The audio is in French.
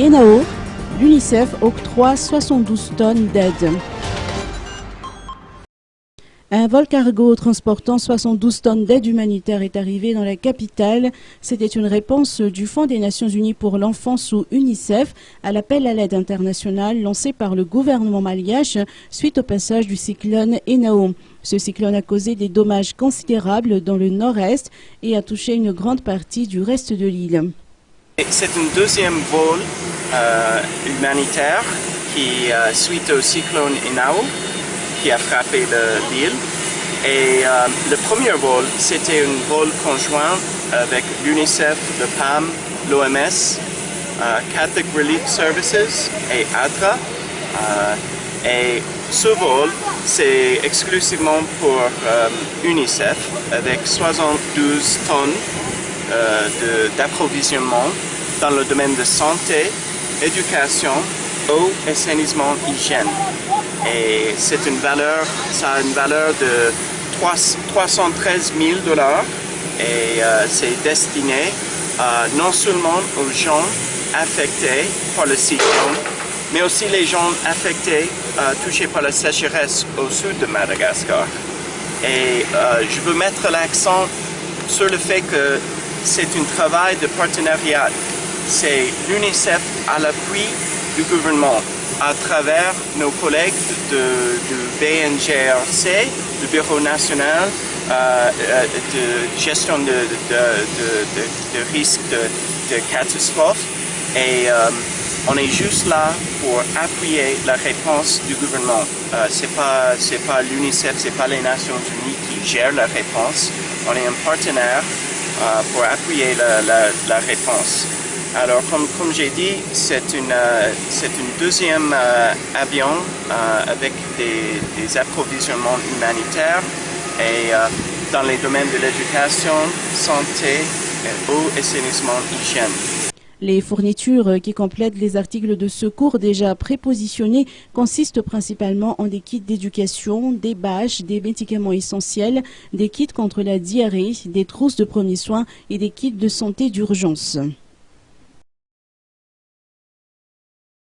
ENAO, l'UNICEF octroie 72 tonnes d'aide. Un vol cargo transportant 72 tonnes d'aide humanitaire est arrivé dans la capitale. C'était une réponse du Fonds des Nations Unies pour l'enfance ou UNICEF à l'appel à l'aide internationale lancé par le gouvernement malgache suite au passage du cyclone ENAO. Ce cyclone a causé des dommages considérables dans le nord-est et a touché une grande partie du reste de l'île. C'est un deuxième vol humanitaire qui suite au cyclone ENAO qui a frappé l'île. Et le premier vol, c'était un vol conjoint avec l'UNICEF, le PAM, l'OMS, Catholic Relief Services et ADRA. Et ce vol, c'est exclusivement pour UNICEF avec 72 tonnes d'approvisionnement dans le domaine de santé, éducation, eau, assainissement, hygiène. Et c'est une valeur, ça a une valeur de 313 000 $ et c'est destiné non seulement aux gens affectés par le cyclone, mais aussi les gens affectés, touchés par la sécheresse au sud de Madagascar. Et je veux mettre l'accent sur le fait que c'est un travail de partenariat. C'est l'UNICEF à l'appui du gouvernement à travers nos collègues du BNGRC, du Bureau national de gestion de risques de catastrophes. Et on est juste là pour appuyer la réponse du gouvernement. C'est pas l'UNICEF, c'est pas les Nations Unies qui gèrent la réponse. On est un partenaire pour appuyer la réponse. Alors, comme j'ai dit, c'est une deuxième avion avec des approvisionnements humanitaires et dans les domaines de l'éducation, santé, eau, assainissement, hygiène. Les fournitures qui complètent les articles de secours déjà prépositionnés consistent principalement en des kits d'éducation, des bâches, des médicaments essentiels, des kits contre la diarrhée, des trousses de premiers soins et des kits de santé d'urgence.